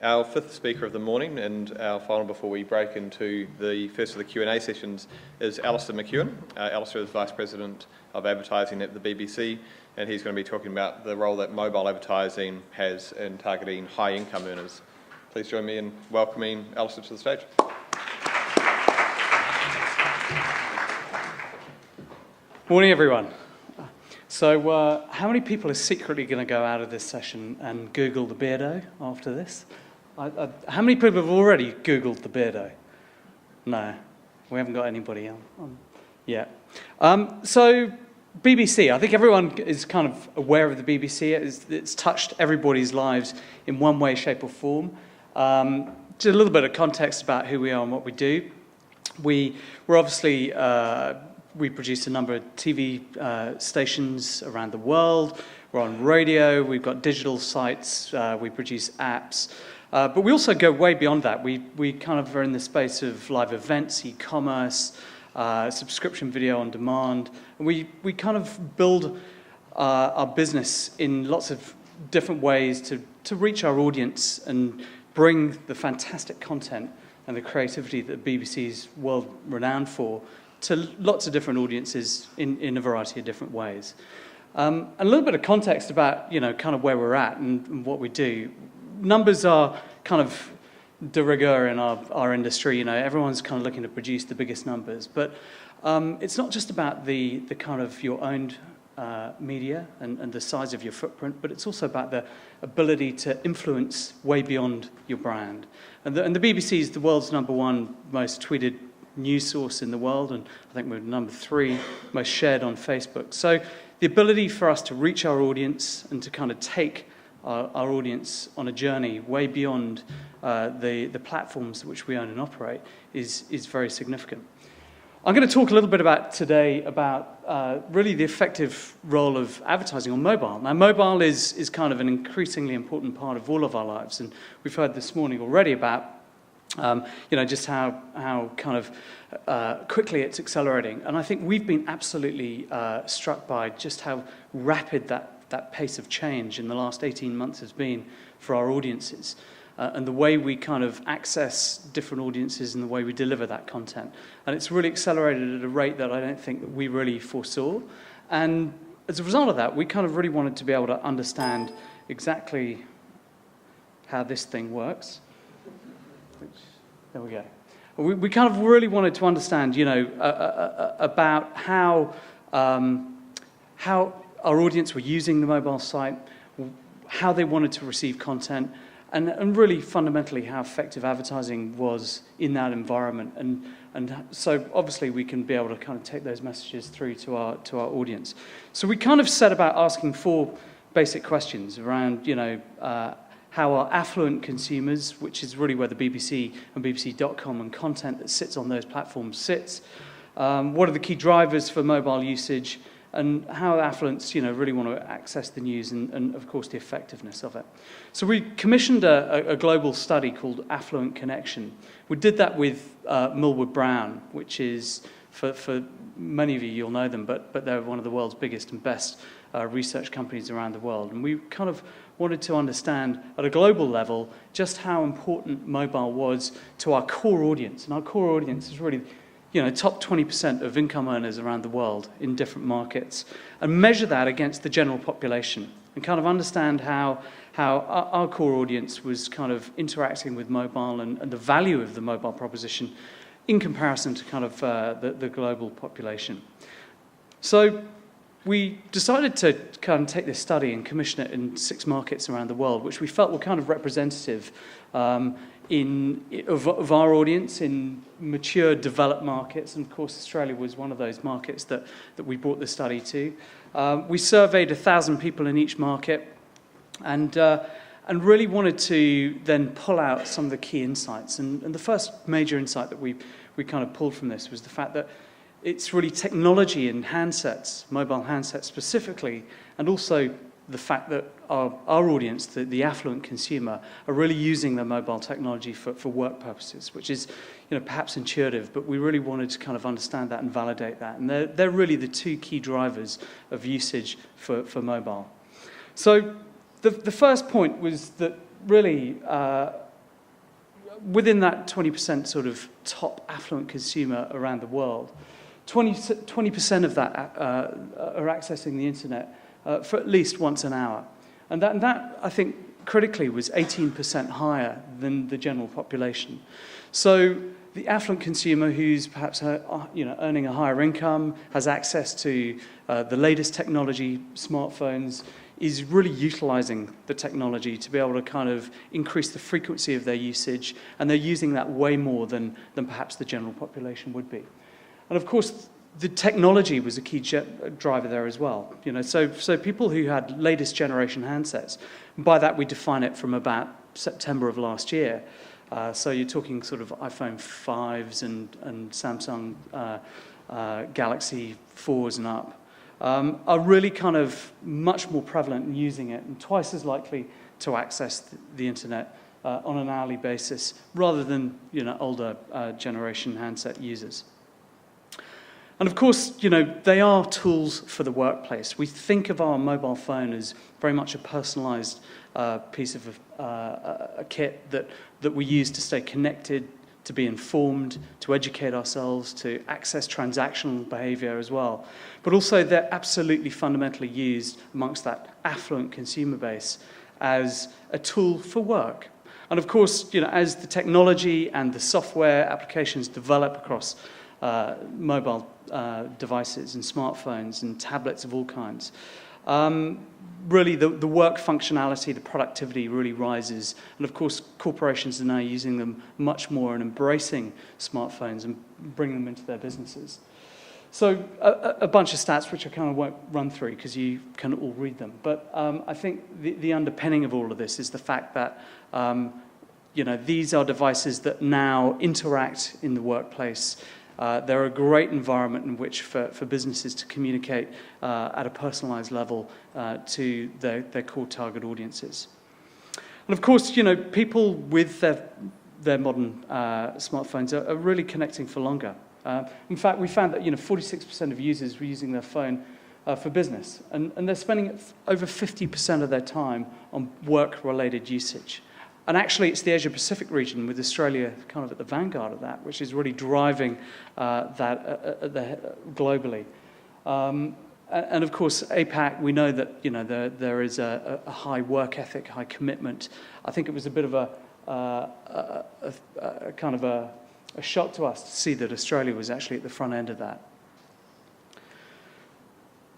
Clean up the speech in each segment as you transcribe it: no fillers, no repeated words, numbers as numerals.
Our fifth speaker of the morning and our final before we break into the first of the Q&A sessions is Alister McEwan. Alister is Vice President of Advertising at the BBC, and he's going to be talking about the role that mobile advertising has in targeting high-income earners. Please join me in welcoming Alister to the stage. Morning, everyone. So, how many people are secretly going to go out of this session and Google the Beardo after this? How many people have already Googled the Beardo? No, we haven't got anybody on yet. So, BBC, I think everyone is kind of aware of the BBC. It's touched everybody's lives in one way, shape or form. Just a little bit of context about who we are and what we do. We're obviously... We produce a number of TV stations around the world. We're on radio. We've got digital sites. We produce apps. But we also go way beyond that. We kind of are in the space of live events, e-commerce, subscription video on demand. And we kind of build our business in lots of different ways to reach our audience and bring the fantastic content and the creativity that the BBC is world renowned for to lots of different audiences in a variety of different ways. And a little bit of context about, kind of where we're at and what we do. Numbers are kind of de rigueur in our industry. Everyone's kind of looking to produce the biggest numbers. But it's not just about the kind of your owned media and the size of your footprint, but it's also about the ability to influence way beyond your brand. And the BBC is the world's #1 most tweeted news source in the world, and I think we're #3 most shared on Facebook. So the ability for us to reach our audience and to kind of take our audience on a journey way beyond the platforms which we own and operate is very significant. I'm going to talk a little bit today about really the effective role of advertising on mobile. Now, mobile is kind of an increasingly important part of all of our lives, and we've heard this morning already about just how kind of quickly it's accelerating. And I think we've been absolutely struck by just how rapid that pace of change in the last 18 months has been for our audiences. And the way we kind of access different audiences and the way we deliver that content. And it's really accelerated at a rate that I don't think that we really foresaw. And as a result of that, we kind of really wanted to be able to understand exactly how this thing works. There we go. We kind of really wanted to understand, about how our audience were using the mobile site, how they wanted to receive content, and really fundamentally how effective advertising was in that environment. And so obviously we can be able to kind of take those messages through to our audience. So we kind of set about asking 4 basic questions around, how our affluent consumers, which is really where the BBC and BBC.com and content that sits on those platforms sits, what are the key drivers for mobile usage, and how affluents, really want to access the news, and of course the effectiveness of it. So we commissioned a global study called Affluent Connection. We did that with Millward Brown, which is, for many of you, you'll know them, but they're one of the world's biggest and best research companies around the world. And we kind of wanted to understand at a global level just how important mobile was to our core audience. And our core audience is really, top 20% of income earners around the world in different markets, and measure that against the general population and kind of understand how our core audience was kind of interacting with mobile and the value of the mobile proposition in comparison to kind of the global population. So we decided to kind of take this study and commission it in 6 markets around the world, which we felt were kind of representative of our audience in mature, developed markets. And of course, Australia was one of those markets that we brought the study to. We surveyed 1,000 people in each market and really wanted to then pull out some of the key insights. And the first major insight that we kind of pulled from this was the fact that it's really technology and handsets, mobile handsets specifically, and also the fact that our audience, the affluent consumer, are really using their mobile technology for work purposes, which is, perhaps intuitive, but we really wanted to kind of understand that and validate that. And they're really the 2 key drivers of usage for mobile. So the first point was that really within that 20% sort of top affluent consumer around the world, 20% of that are accessing the internet for at least once an hour. And that, I think, critically was 18% higher than the general population. So the affluent consumer who's perhaps earning a higher income, has access to the latest technology, smartphones, is really utilising the technology to be able to kind of increase the frequency of their usage, and they're using that way more than perhaps the general population would be. And of course, the technology was a key driver there as well. So people who had latest generation handsets, by that we define it from about September of last year. So you're talking sort of iPhone 5s and Samsung Galaxy 4s and up, are really kind of much more prevalent in using it and twice as likely to access the internet on an hourly basis rather than older generation handset users. And of course, they are tools for the workplace. We think of our mobile phone as very much a personalized piece of a kit that we use to stay connected, to be informed, to educate ourselves, to access transactional behavior as well. But also they're absolutely fundamentally used amongst that affluent consumer base as a tool for work. And of course, as the technology and the software applications develop across mobile devices and smartphones and tablets of all kinds, really the work functionality, the productivity really rises. And of course, corporations are now using them much more and embracing smartphones and bringing them into their businesses. So a bunch of stats which I kind of won't run through because you can all read them. But I think the underpinning of all of this is the fact that these are devices that now interact in the workplace. They're a great environment in which for businesses to communicate at a personalized level to their core target audiences. And of course, people with their modern smartphones are really connecting for longer. In fact, we found that 46% of users were using their phone for business, and they're spending over 50% of their time on work-related usage. And actually, it's the Asia-Pacific region, with Australia kind of at the vanguard of that, which is really driving that globally. And of course, APAC, we know that there is a high work ethic, high commitment. I think it was a bit of a kind of a shock to us to see that Australia was actually at the front end of that.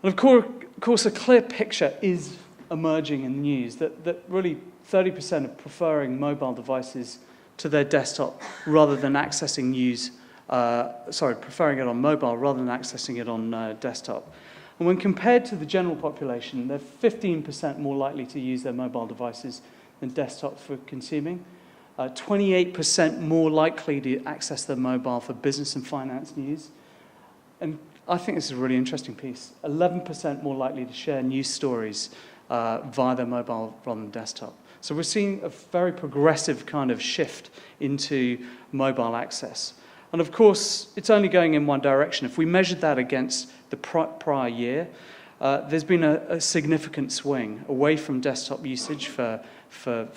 And of course, a clear picture is emerging in the news that really 30% are preferring mobile devices to their desktop rather than accessing news, preferring it on mobile rather than accessing it on desktop. And when compared to the general population, they're 15% more likely to use their mobile devices than desktop for consuming, 28% more likely to access their mobile for business and finance news, and I think this is a really interesting piece, 11% more likely to share news stories via their mobile rather than desktop. So we're seeing a very progressive kind of shift into mobile access. And of course, it's only going in one direction. If we measured that against the prior year, there's been a significant swing away from desktop usage for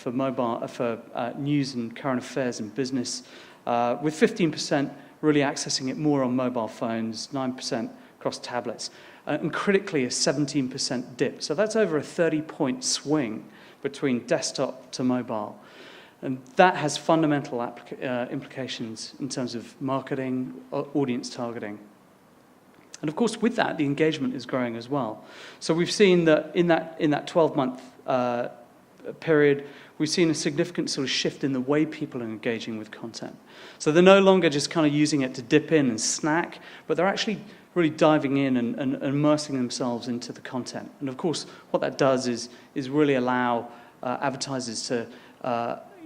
mobile, for news and current affairs and business, with 15% really accessing it more on mobile phones, 9% across tablets, and critically a 17% dip. So that's over a 30-point swing between desktop to mobile. And that has fundamental implications in terms of marketing, audience targeting. And of course, with that, the engagement is growing as well. So we've seen that in that 12-month period, we've seen a significant sort of shift in the way people are engaging with content. So they're no longer just kind of using it to dip in and snack, but they're actually really diving in and immersing themselves into the content. And of course, what that does is really allow advertisers to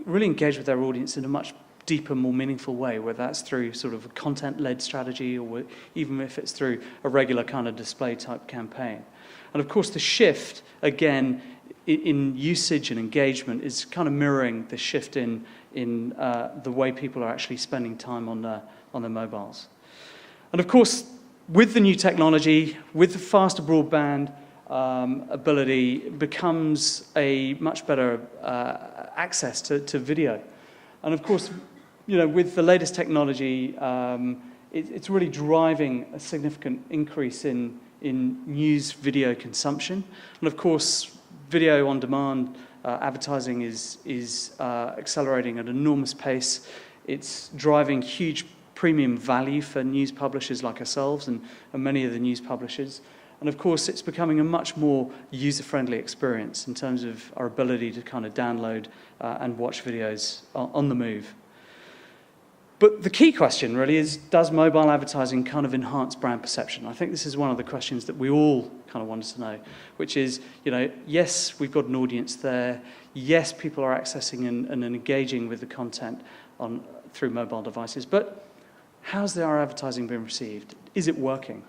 really engage with their audience in a much deeper, more meaningful way, whether that's through sort of a content-led strategy or even if it's through a regular kind of display-type campaign. And of course, the shift, again, in usage and engagement is kind of mirroring the shift in the way people are actually spending time on their mobiles. And of course, with the new technology, with the faster broadband ability, becomes a much better access to video. And of course, with the latest technology, it's really driving a significant increase in news video consumption. And of course, video on demand advertising is accelerating at an enormous pace. It's driving huge premium value for news publishers like ourselves and many of the news publishers. And of course, it's becoming a much more user-friendly experience in terms of our ability to kind of download and watch videos on the move. But the key question really is, does mobile advertising kind of enhance brand perception? I think this is one of the questions that we all kind of wanted to know, which is, yes, we've got an audience there. Yes, people are accessing and engaging with the content through mobile devices. But how's our advertising being received? Is it working?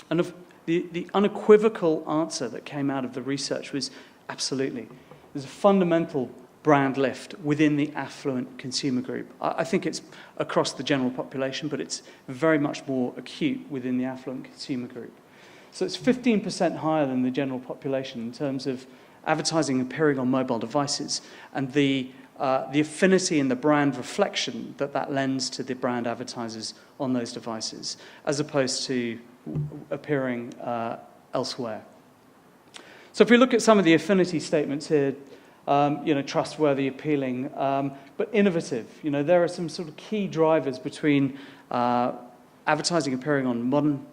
And the unequivocal answer that came out of the research was absolutely. There's a fundamental brand lift within the affluent consumer group. I think it's across the general population, but it's very much more acute within the affluent consumer group. So it's 15% higher than the general population in terms of advertising appearing on mobile devices and the affinity and the brand reflection that lends to the brand advertisers on those devices, as opposed to appearing elsewhere. So if we look at some of the affinity statements here, trustworthy, appealing, but innovative. There are some sort of key drivers between advertising appearing on modern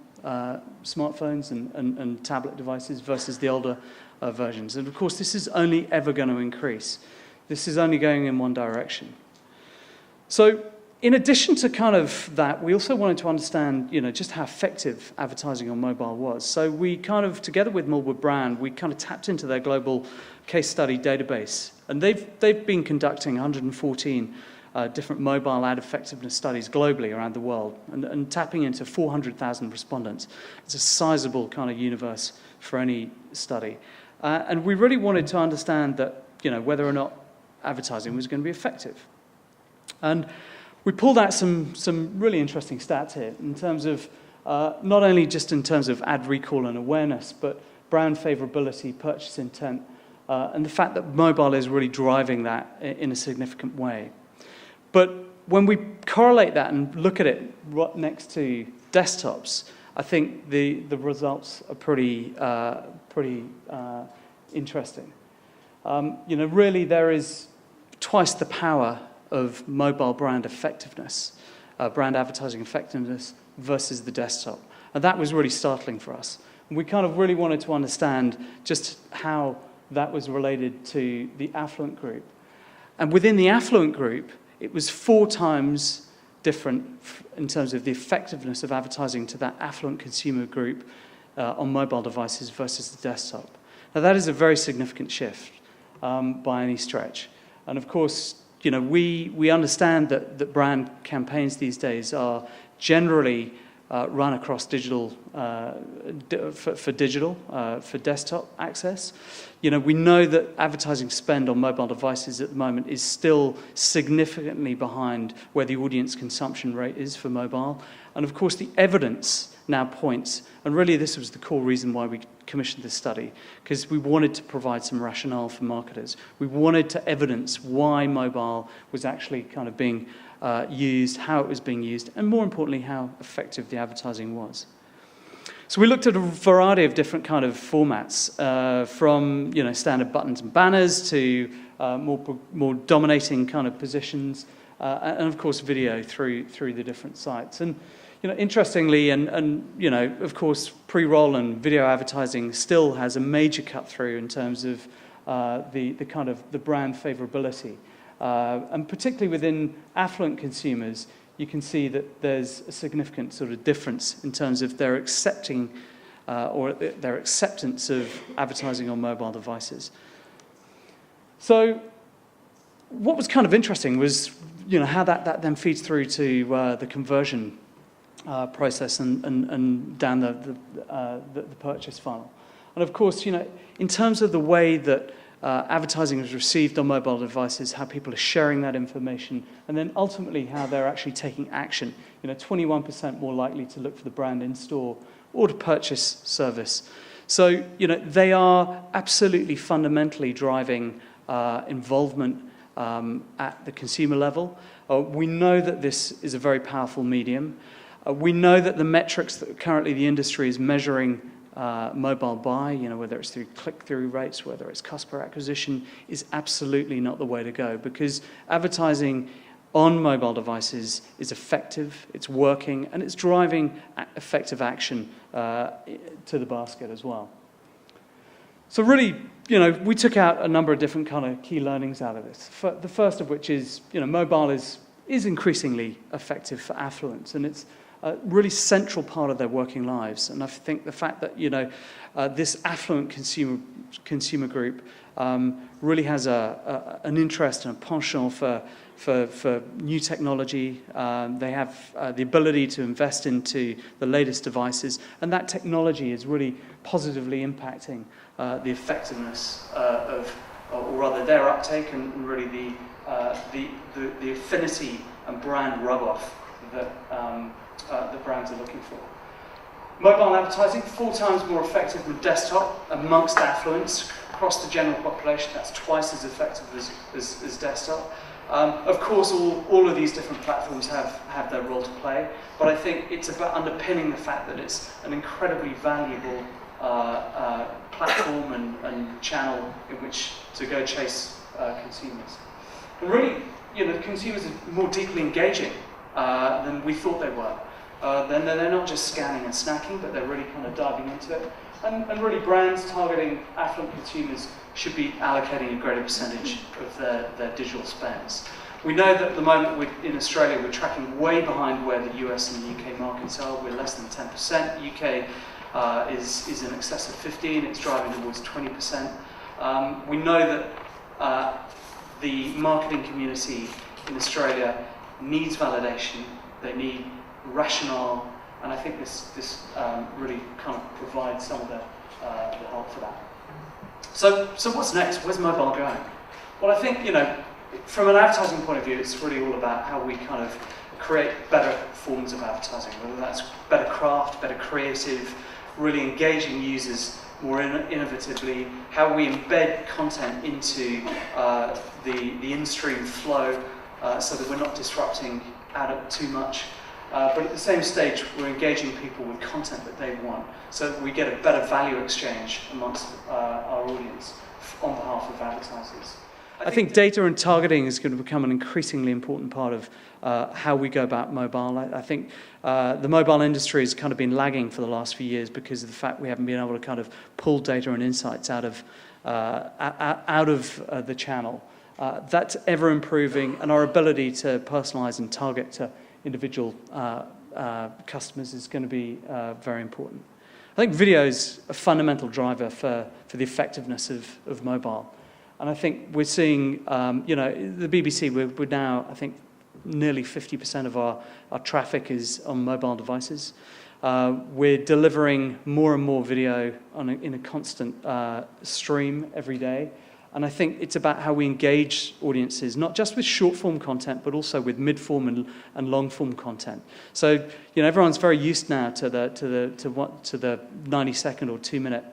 smartphones and tablet devices versus the older versions. And of course, this is only ever going to increase. This is only going in one direction. So in addition to kind of that, we also wanted to understand, just how effective advertising on mobile was. So we kind of, together with Millwood Brand, we kind of tapped into their global case study database. And they've been conducting 114 different mobile ad effectiveness studies globally around the world and tapping into 400,000 respondents. It's a sizable kind of universe for any study. And we really wanted to understand that, whether or not advertising was going to be effective. And we pulled out some really interesting stats here in terms of not only just in terms of ad recall and awareness, but brand favorability, purchase intent, and the fact that mobile is really driving that in a significant way. But when we correlate that and look at it right next to desktops, I think the results are pretty interesting. Really there is twice the power of mobile brand effectiveness, brand advertising effectiveness versus the desktop. And that was really startling for us. And we kind of really wanted to understand just how that was related to the affluent group. And within the affluent group, it was 4 times different in terms of the effectiveness of advertising to that affluent consumer group on mobile devices versus the desktop. Now that is a very significant shift by any stretch. And of course, we understand that brand campaigns these days are generally run across digital, for desktop access. We know that advertising spend on mobile devices at the moment is still significantly behind where the audience consumption rate is for mobile. And of course, the evidence now points, and really this was the core reason why we commissioned this study, because we wanted to provide some rationale for marketers. We wanted to evidence why mobile was actually kind of being used, how it was being used, and more importantly, how effective the advertising was. So we looked at a variety of different kind of formats, from standard buttons and banners to more dominating kind of positions, and of course video through the different sites. And interestingly, and of course, pre-roll and video advertising still has a major cut through in terms of the kind of the brand favorability. And particularly within affluent consumers, you can see that there's a significant sort of difference in terms of their accepting or their acceptance of advertising on mobile devices. So what was kind of interesting was, how that then feeds through to the conversion process and down the purchase funnel. And of course, in terms of the way that advertising is received on mobile devices, how people are sharing that information, and then ultimately how they're actually taking action. 21% more likely to look for the brand in store or to purchase service. So, they are absolutely fundamentally driving involvement at the consumer level. We know that this is a very powerful medium. We know that the metrics that currently the industry is measuring mobile by, whether it's through click-through rates, whether it's cost per acquisition, is absolutely not the way to go, because advertising on mobile devices is effective, it's working, and it's driving effective action to the basket as well. So really, we took out a number of different kind of key learnings out of this. The first of which is, mobile is increasingly effective for affluents, and it's a really central part of their working lives. And I think the fact that, this affluent consumer group really has an interest and a penchant for new technology. They have the ability to invest into the latest devices, and that technology is really positively impacting the effectiveness or rather their uptake, and really the affinity and brand rub-off that the brands are looking for. Mobile advertising, 4 times more effective than desktop amongst affluents. Across the general population, that's twice as effective as desktop. Of course, all of these different platforms have their role to play, but I think it's about underpinning the fact that it's an incredibly valuable platform and channel in which to go chase consumers. And really, consumers are more deeply engaging than we thought they were. They're not just scanning and snacking, but they're really kind of diving into it. And really, brands targeting affluent consumers should be allocating a greater percentage of their digital spends. We know that at the moment in Australia we're tracking way behind where the US and the UK markets are. We're less than 10%. UK is in excess of 15%. It's driving towards 20%. We know that the marketing community in Australia needs validation. They need rationale, and I think this really kind of provides some of the help for that. So what's next? Where's mobile going? Well, I think, from an advertising point of view, it's really all about how we kind of create better forms of advertising, whether that's better craft, better creative, really engaging users more innovatively, how we embed content into the in-stream flow so that we're not disrupting too much. But at the same stage, we're engaging people with content that they want, so that we get a better value exchange amongst our audience on behalf of advertisers. I think data and targeting is going to become an increasingly important part of how we go about mobile. I think the mobile industry has kind of been lagging for the last few years because of the fact we haven't been able to kind of pull data and insights out of the channel. That's ever improving, and our ability to personalize and target to individual customers is going to be very important. I think video is a fundamental driver for the effectiveness of mobile. And I think we're seeing, the BBC, we're now, I think, nearly 50% of our traffic is on mobile devices. We're delivering more and more video in a constant stream every day. And I think it's about how we engage audiences, not just with short-form content, but also with mid-form and long-form content. So, everyone's very used now to the 90-second or 2-minute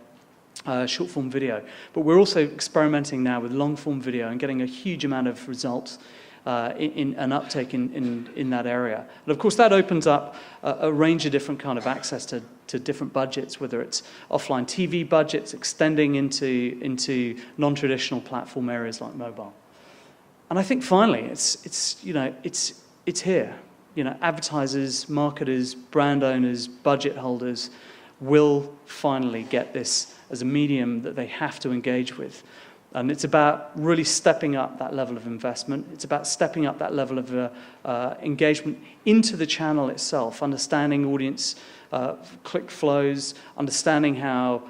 short-form video. But we're also experimenting now with long-form video and getting a huge amount of results in an uptake in that area. And of course, that opens up a range of different kind of access to different budgets, whether it's offline TV budgets extending into non-traditional platform areas like mobile. And I think finally, it's here. Advertisers, marketers, brand owners, budget holders will finally get this as a medium that they have to engage with. And it's about really stepping up that level of investment. It's about stepping up that level of engagement into the channel itself, understanding audience click flows, understanding how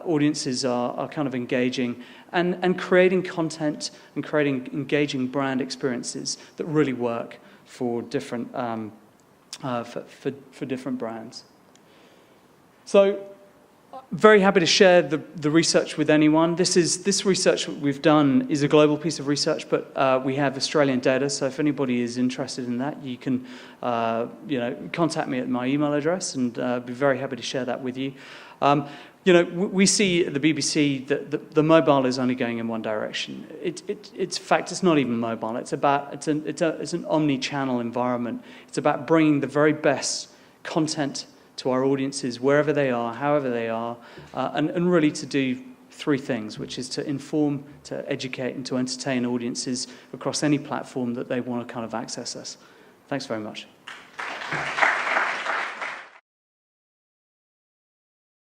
audiences are kind of engaging, and creating content and creating engaging brand experiences that really work for different for different brands. So, very happy to share the research with anyone. This research we've done is a global piece of research, but we have Australian data. So if anybody is interested in that, you can contact me at my email address, and be very happy to share that with you. We see at the BBC that the mobile is only going in one direction. In fact, it's not even mobile. It's an omni-channel environment. It's about bringing the very best content to our audiences wherever they are, however they are, and really to do three things, which is to inform, to educate, and to entertain audiences across any platform that they want to kind of access us. Thanks very much.